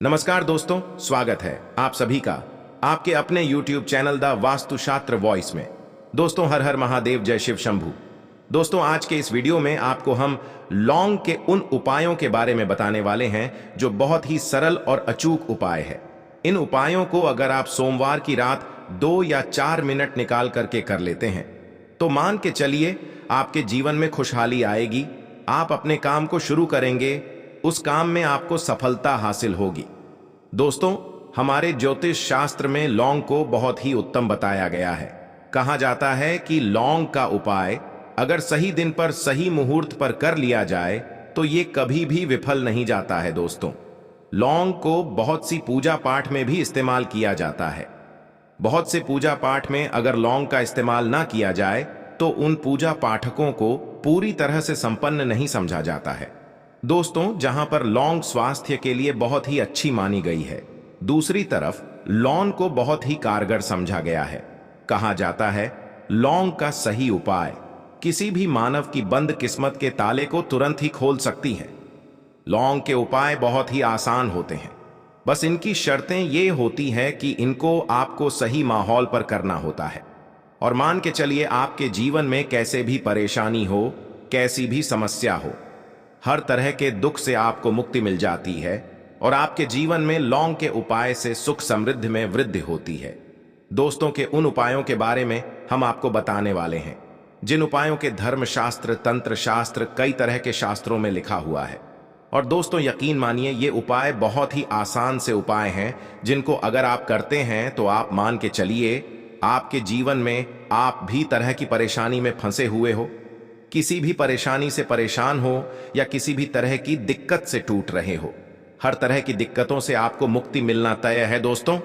नमस्कार दोस्तों, स्वागत है आप सभी का आपके अपने YouTube channel the Vastushastra voice में। दोस्तों, हर हर महादेव, जय शिव शंभू। दोस्तों, आज के इस वीडियो में आपको हम लौंग के उन उपायों के बारे में बताने वाले हैं जो बहुत ही सरल और अचूक उपाय है। इन उपायों को अगर आप सोमवार की रात 2 या 4 मिनट निकाल करके कर लेते हैं तो मान के चलिए आपके जीवन में खुशहाली आएगी। आप अपने काम को शुरू करेंगे, उस काम में आपको सफलता हासिल होगी। दोस्तों, हमारे ज्योतिष शास्त्र में लौंग को बहुत ही उत्तम बताया गया है। कहा जाता है कि लौंग का उपाय अगर सही दिन पर सही मुहूर्त पर कर लिया जाए तो ये कभी भी विफल नहीं जाता है। दोस्तों, लौंग को बहुत सी पूजा पाठ में भी इस्तेमाल किया जाता है। बहुत से पूजा पाठ में अगर लौंग का इस्तेमाल ना किया जाए तो उन पूजा पाठकों को पूरी तरह से संपन्न नहीं समझा जाता है। दोस्तों, जहां पर लौंग स्वास्थ्य के लिए बहुत ही अच्छी मानी गई है, दूसरी तरफ लौंग को बहुत ही कारगर समझा गया है। कहा जाता है लौंग का सही उपाय किसी भी मानव की बंद किस्मत के ताले को तुरंत ही खोल सकती है। लौंग के उपाय बहुत ही आसान होते हैं, बस इनकी शर्तें ये होती है कि इनको आपको सही माहौल पर करना होता है। और मान के चलिए आपके जीवन में कैसे भी परेशानी हो, कैसी भी समस्या हो, हर तरह के दुख से आपको मुक्ति मिल जाती है और आपके जीवन में लौंग के उपाय से सुख समृद्धि में वृद्धि होती है। दोस्तों, के उन उपायों के बारे में हम आपको बताने वाले हैं जिन उपायों के धर्मशास्त्र, तंत्र शास्त्र, कई तरह के शास्त्रों में लिखा हुआ है। और दोस्तों, यकीन मानिए ये उपाय बहुत ही आसान से उपाय हैं जिनको अगर आप करते हैं तो आप मान के चलिए आपके जीवन में आप भी तरह की परेशानी में फंसे हुए हो, किसी भी परेशानी से परेशान हो या किसी भी तरह की दिक्कत से टूट रहे हो, हर तरह की दिक्कतों से आपको मुक्ति मिलना तय है। दोस्तों,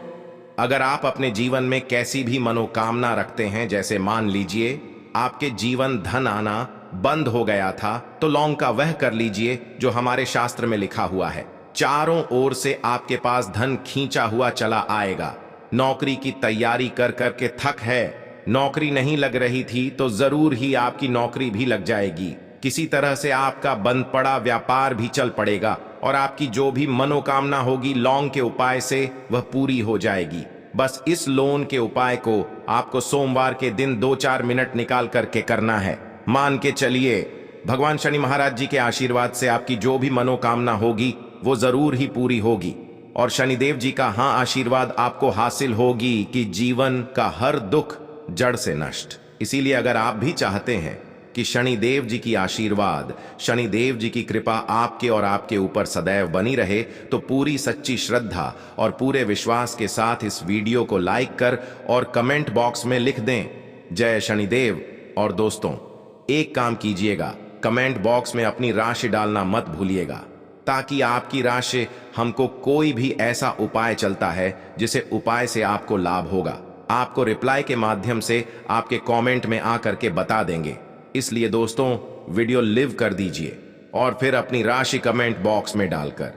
अगर आप अपने जीवन में कैसी भी मनोकामना रखते हैं, जैसे मान लीजिए आपके जीवन धन आना बंद हो गया था, तो लौंग का वह कर लीजिए जो हमारे शास्त्र में लिखा हुआ है। चारों ओर से आपके पास धन खींचा हुआ चला आएगा। नौकरी की तैयारी कर करके थक है, नौकरी नहीं लग रही थी तो जरूर ही आपकी नौकरी भी लग जाएगी। किसी तरह से आपका बंद पड़ा व्यापार भी चल पड़ेगा और आपकी जो भी मनोकामना होगी लौंग के उपाय से वह पूरी हो जाएगी। बस इस लौंग के उपाय को आपको सोमवार के दिन 2-4 मिनट निकाल करके करना है। मान के चलिए भगवान शनि महाराज जी के आशीर्वाद से आपकी जो भी मनोकामना होगी वो जरूर ही पूरी होगी और शनिदेव जी का हाँ आशीर्वाद आपको हासिल होगी कि जीवन का हर दुख जड़ से नष्ट। इसीलिए अगर आप भी चाहते हैं कि शनिदेव जी की आशीर्वाद, शनिदेव जी की कृपा आपके और आपके ऊपर सदैव बनी रहे, तो पूरी सच्ची श्रद्धा और पूरे विश्वास के साथ इस वीडियो को लाइक कर और कमेंट बॉक्स में लिख दें जय शनिदेव। और दोस्तों, एक काम कीजिएगा, कमेंट बॉक्स में अपनी राशि डालना मत भूलिएगा, ताकि आपकी राशि हमको कोई भी ऐसा उपाय चलता है जिसे उपाय से आपको लाभ होगा, आपको रिप्लाई के माध्यम से आपके कमेंट में आकर के बता देंगे। इसलिए दोस्तों, वीडियो लिव कर दीजिए और फिर अपनी राशि कमेंट बॉक्स में डालकर।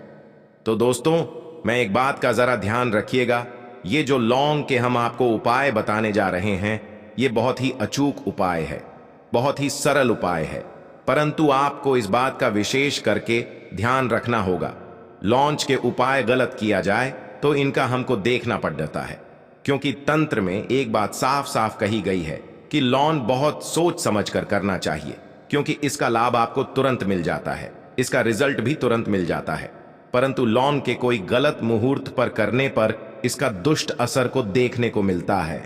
तो दोस्तों, मैं एक बात का जरा ध्यान रखिएगा, ये जो लौंग के हम आपको उपाय बताने जा रहे हैं ये बहुत ही अचूक उपाय है, बहुत ही सरल उपाय है, परंतु आपको इस बात का विशेष करके ध्यान रखना होगा। लौंग के उपाय गलत किया जाए तो इनका हमको देखना पड़ जाता है, क्योंकि तंत्र में एक बात साफ साफ कही गई है कि लौंग बहुत सोच समझ कर करना चाहिए, क्योंकि इसका लाभ आपको तुरंत मिल जाता है, इसका रिजल्ट भी तुरंत मिल जाता है। परंतु लौंग के कोई गलत मुहूर्त पर करने पर इसका दुष्ट असर को देखने को मिलता है।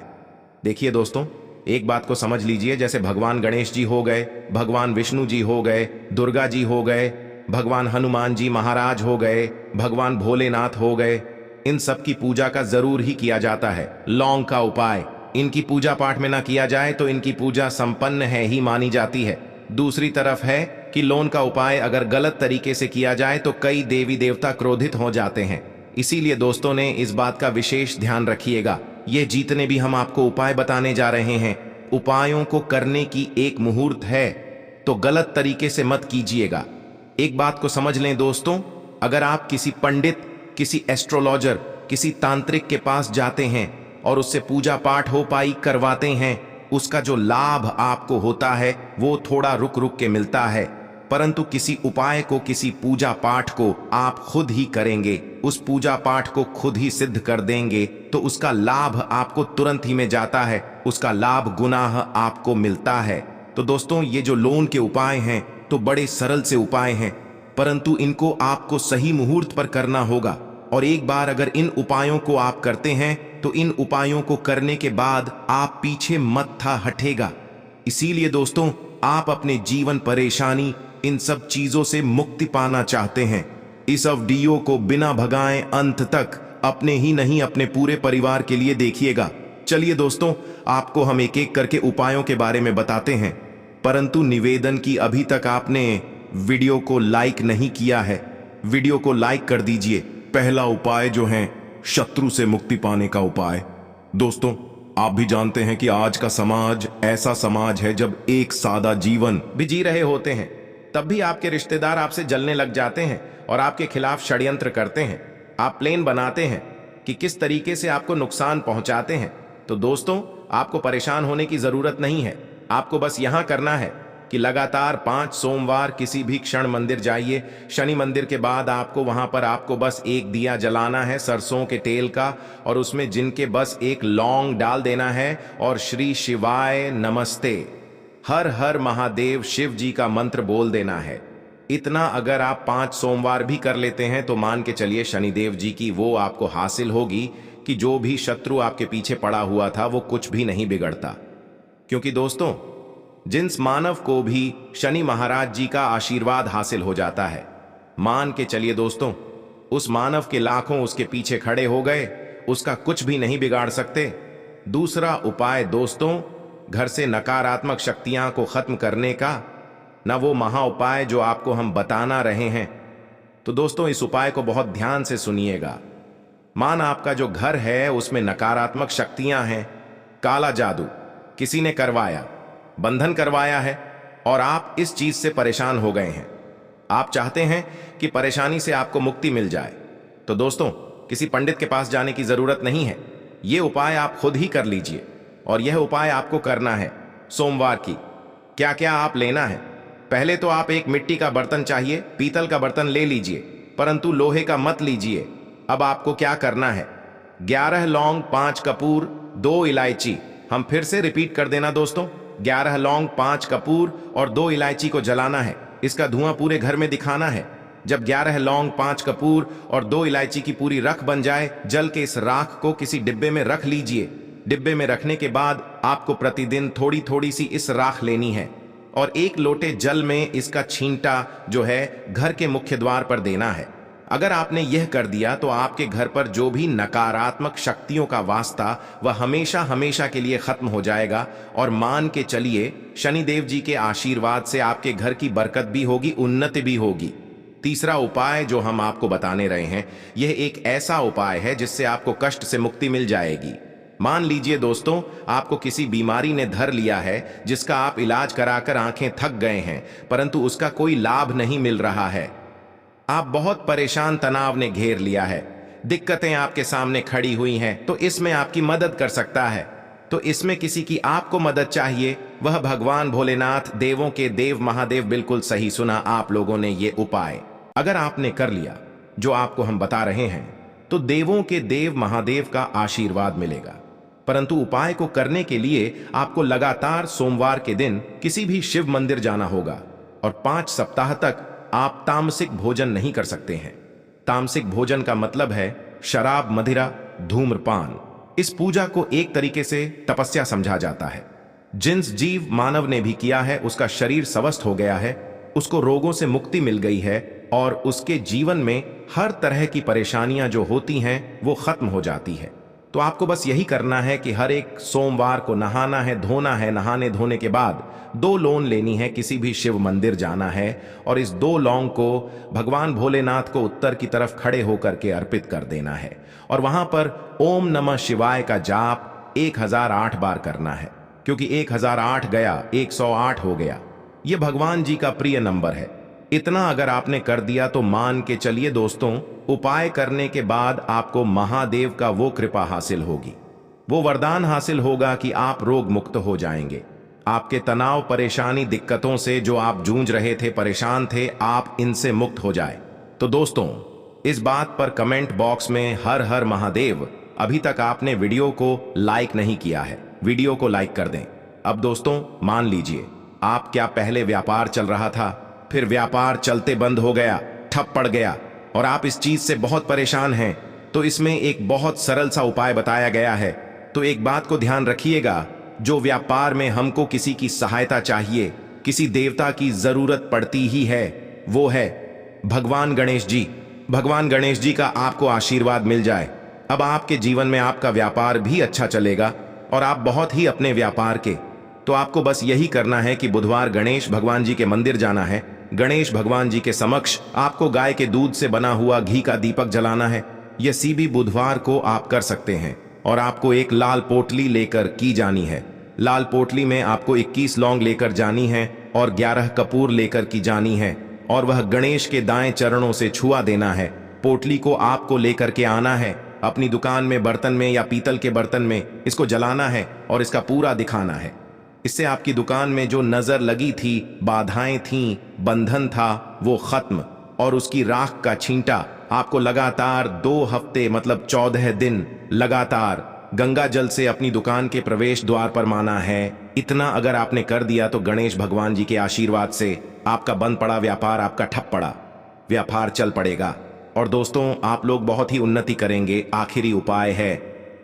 देखिए दोस्तों, एक बात को समझ लीजिए, जैसे भगवान गणेश जी हो गए, भगवान विष्णु जी हो गए, दुर्गा जी हो गए, भगवान हनुमान जी महाराज हो गए, भगवान भोलेनाथ हो गए, इन सब की पूजा का जरूर ही किया जाता है लौंग का उपाय। इनकी पूजा पाठ में ना किया जाए तो इनकी पूजा संपन्न है ही मानी जाती है। दूसरी तरफ है कि लौंग का उपाय अगर गलत तरीके से किया जाए तो कई देवी देवता क्रोधित हो जाते हैं। इसीलिए दोस्तों ने इस बात का विशेष ध्यान रखिएगा। ये जितने भी हम आपको उपाय बताने जा रहे हैं, उपायों को करने की एक मुहूर्त है, तो गलत तरीके से मत कीजिएगा। एक बात को समझ लें दोस्तों, अगर आप किसी पंडित, किसी एस्ट्रोलॉजर, किसी तांत्रिक के पास जाते हैं और उससे पूजा पाठ हो पाई करवाते हैं, उसका जो लाभ आपको होता है वो थोड़ा रुक रुक के मिलता है, परंतु किसी उपाय को, किसी पूजा पाठ को आप खुद ही करेंगे, उस पूजा पाठ को खुद ही सिद्ध कर देंगे तो उसका लाभ आपको तुरंत ही में जाता है, उसका लाभ गुनाह आपको मिलता है। तो दोस्तों, ये जो लोन के उपाय हैं तो बड़े सरल से उपाय हैं, परंतु इनको आपको सही मुहूर्त पर करना होगा। और एक बार अगर इन उपायों को आप करते हैं तो इन उपायों को करने के बाद आप पीछे मत था हटेगा। इसीलिए दोस्तों, आप अपने जीवन परेशानी इन सब चीजों से मुक्ति पाना चाहते हैं, इस वीडियो को बिना भगाए अंत तक अपने ही नहीं अपने पूरे परिवार के लिए देखिएगा। चलिए दोस्तों, आपको हम एक एक करके उपायों के बारे में बताते हैं, परंतु निवेदन की अभी तक आपने वीडियो को लाइक नहीं किया है, वीडियो को लाइक कर दीजिए। पहला उपाय जो है शत्रु से मुक्ति पाने का उपाय। दोस्तों, आप भी जानते हैं कि आज का समाज ऐसा समाज है जब एक सादा जीवन भी जी रहे होते हैं तब भी आपके रिश्तेदार आपसे जलने लग जाते हैं और आपके खिलाफ षड्यंत्र करते हैं। आप प्लान बनाते हैं कि किस तरीके से आपको नुकसान पहुंचाते हैं। तो दोस्तों, आपको परेशान होने की जरूरत नहीं है। आपको बस यहां करना है कि लगातार 5 सोमवार किसी भी क्षण मंदिर जाइए। शनि मंदिर के बाद आपको वहां पर आपको बस एक दिया जलाना है सरसों के तेल का, और उसमें जिनके बस एक लौंग डाल देना है और श्री शिवाय नमस्ते, हर हर महादेव शिव जी का मंत्र बोल देना है। इतना अगर आप 5 सोमवार भी कर लेते हैं तो मान के चलिए शनिदेव जी की वो आपको हासिल होगी कि जो भी शत्रु आपके पीछे पड़ा हुआ था वो कुछ भी नहीं बिगड़ता। क्योंकि दोस्तों, जिस मानव को भी शनि महाराज जी का आशीर्वाद हासिल हो जाता है, मान के चलिए दोस्तों, उस मानव के लाखों उसके पीछे खड़े हो गए, उसका कुछ भी नहीं बिगाड़ सकते। दूसरा उपाय दोस्तों, घर से नकारात्मक शक्तियां को खत्म करने का, ना वो महा उपाय जो आपको हम बताना रहे हैं। तो दोस्तों, इस उपाय को बहुत ध्यान से सुनिएगा। मान आपका जो घर है उसमें नकारात्मक शक्तियां हैं, काला जादू किसी ने करवाया, बंधन करवाया है और आप इस चीज से परेशान हो गए हैं। आप चाहते हैं कि परेशानी से आपको मुक्ति मिल जाए। तो दोस्तों, किसी पंडित के पास जाने की जरूरत नहीं है, यह उपाय आप खुद ही कर लीजिए। और यह उपाय आपको करना है सोमवार की। क्या क्या आप लेना है? पहले तो आप एक मिट्टी का बर्तन चाहिए, पीतल का बर्तन ले लीजिए, परंतु लोहे का मत लीजिए। अब आपको क्या करना है? 11 लौंग, 5 कपूर, 2 इलायची। हम फिर से रिपीट कर देना दोस्तों, 11 लौंग, 5 कपूर और 2 इलायची को जलाना है। इसका धुआं पूरे घर में दिखाना है। जब 11 लौंग, 5 कपूर और 2 इलायची की पूरी रख बन जाए, जल के इस राख को किसी डिब्बे में रख लीजिए। डिब्बे में रखने के बाद आपको प्रतिदिन थोड़ी थोड़ी सी इस राख लेनी है और 1 लोटे जल में इसका छींटा जो है घर के मुख्य द्वार पर देना है। अगर आपने यह कर दिया तो आपके घर पर जो भी नकारात्मक शक्तियों का वास्ता वह हमेशा हमेशा के लिए खत्म हो जाएगा। और मान के चलिए शनिदेव जी के आशीर्वाद से आपके घर की बरकत भी होगी, उन्नति भी होगी। तीसरा उपाय जो हम आपको बताने रहे हैं, यह एक ऐसा उपाय है जिससे आपको कष्ट से मुक्ति मिल जाएगी। मान लीजिए दोस्तों, आपको किसी बीमारी ने धर लिया है जिसका आप इलाज कराकर आंखें थक गए हैं, परंतु उसका कोई लाभ नहीं मिल रहा है। आप बहुत परेशान, तनाव ने घेर लिया है, दिक्कतें आपके सामने खड़ी हुई हैं, तो इसमें आपकी मदद कर सकता है। तो इसमें किसी की आपको मदद चाहिए, वह भगवान भोलेनाथ, देवों के देव महादेव। बिल्कुल सही सुना आप लोगों ने। ये उपाय अगर आपने कर लिया जो आपको हम बता रहे हैं तो देवों के देव महादेव का आशीर्वाद मिलेगा। परंतु उपाय को करने के लिए आपको लगातार सोमवार के दिन किसी भी शिव मंदिर जाना होगा और 5 सप्ताह तक आप तामसिक भोजन नहीं कर सकते हैं। तामसिक भोजन का मतलब है शराब, मदिरा, धूम्रपान। इस पूजा को एक तरीके से तपस्या समझा जाता है। जिस जीव मानव ने भी किया है उसका शरीर स्वस्थ हो गया है, उसको रोगों से मुक्ति मिल गई है और उसके जीवन में हर तरह की परेशानियां जो होती हैं वो खत्म हो जाती है। तो आपको बस यही करना है कि हर एक सोमवार को नहाना है, धोना है। नहाने धोने के बाद 2 लौंग लेनी है, किसी भी शिव मंदिर जाना है और इस 2 लौंग को भगवान भोलेनाथ को उत्तर की तरफ खड़े होकर के अर्पित कर देना है और वहां पर ओम नमः शिवाय का जाप 1008 बार करना है। क्योंकि 1008 गया 108 हो गया, यह भगवान जी का प्रिय नंबर है। इतना अगर आपने कर दिया तो मान के चलिए दोस्तों, उपाय करने के बाद आपको महादेव का वो कृपा हासिल होगी, वो वरदान हासिल होगा कि आप रोग मुक्त हो जाएंगे। आपके तनाव, परेशानी, दिक्कतों से जो आप जूझ रहे थे, परेशान थे, आप इनसे मुक्त हो जाए। तो दोस्तों, इस बात पर कमेंट बॉक्स में हर हर महादेव। अभी तक आपने वीडियो को लाइक नहीं किया है, वीडियो को लाइक कर दें। अब दोस्तों मान लीजिए आप क्या पहले व्यापार चल रहा था, फिर व्यापार चलते बंद हो गया, ठप पड़ गया और आप इस चीज से बहुत परेशान हैं, तो इसमें एक बहुत सरल सा उपाय बताया गया है। तो एक बात को ध्यान रखिएगा, जो व्यापार में हमको किसी की सहायता चाहिए, किसी देवता की जरूरत पड़ती ही है, वो है भगवान गणेश जी। भगवान गणेश जी का आपको आशीर्वाद मिल जाए, अब आपके जीवन में आपका व्यापार भी अच्छा चलेगा और आप बहुत ही अपने व्यापार के। तो आपको बस यही करना है कि बुधवार गणेश भगवान जी के मंदिर जाना है, गणेश भगवान जी के समक्ष आपको गाय के दूध से बना हुआ घी का दीपक जलाना है। यह किसी भी बुधवार को आप कर सकते हैं और आपको एक लाल पोटली लेकर की जानी है। लाल पोटली में आपको 21 लौंग लेकर जानी है और 11 कपूर लेकर की जानी है और वह गणेश के दाएं चरणों से छुआ देना है। पोटली को आपको लेकर के आना है, अपनी दुकान में बर्तन में या पीतल के बर्तन में इसको जलाना है और इसका पूरा दिखाना है। इससे आपकी दुकान में जो नजर लगी थी, बाधाएं थीं, बंधन था, वो खत्म और उसकी राख का छींटा आपको लगातार 2 हफ्ते मतलब 14 दिन लगातार गंगा जल से अपनी दुकान के प्रवेश द्वार पर माना है। इतना अगर आपने कर दिया तो गणेश भगवान जी के आशीर्वाद से आपका बंद पड़ा व्यापार, आपका ठप पड़ा व्यापार चल पड़ेगा और दोस्तों आप लोग बहुत ही उन्नति करेंगे। आखिरी उपाय है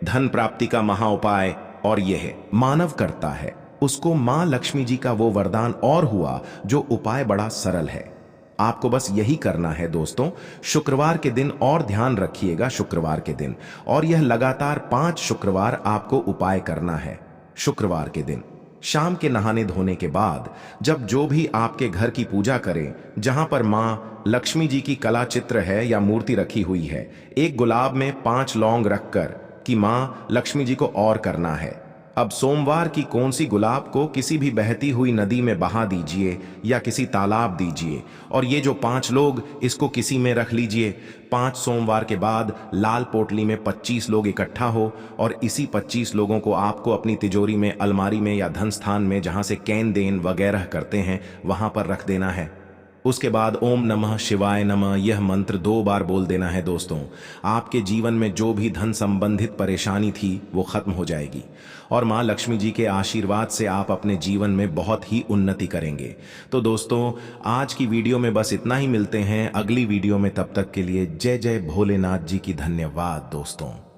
धन प्राप्ति का महा उपाय और यह है मानव करता है उसको मां लक्ष्मी जी का वो वरदान और हुआ। जो उपाय बड़ा सरल है, आपको बस यही करना है दोस्तों। शुक्रवार के दिन और ध्यान रखिएगा, शुक्रवार के दिन, और यह लगातार 5 शुक्रवार आपको उपाय करना है। शुक्रवार के दिन शाम के नहाने धोने के बाद जब जो भी आपके घर की पूजा करें, जहां पर मां लक्ष्मी जी की कला चित्र है या मूर्ति रखी हुई है, एक गुलाब में 5 लौंग रखकर कि मां लक्ष्मी जी को और करना है। अब सोमवार की कौन सी गुलाब को किसी भी बहती हुई नदी में बहा दीजिए या किसी तालाब दीजिए और ये जो 5 लोग इसको किसी में रख लीजिए। 5 सोमवार के बाद लाल पोटली में 25 लोग इकट्ठा हो और इसी 25 लोगों को आपको अपनी तिजोरी में, अलमारी में या धन स्थान में जहां से कैन देन वगैरह करते हैं वहां पर रख देना है। उसके बाद ओम नमः शिवाय नमः यह मंत्र 2 बार बोल देना है दोस्तों। आपके जीवन में जो भी धन संबंधित परेशानी थी वो खत्म हो जाएगी और मां लक्ष्मी जी के आशीर्वाद से आप अपने जीवन में बहुत ही उन्नति करेंगे। तो दोस्तों आज की वीडियो में बस इतना ही, मिलते हैं अगली वीडियो में। तब तक के लिए जय जय भोलेनाथ जी की। धन्यवाद दोस्तों।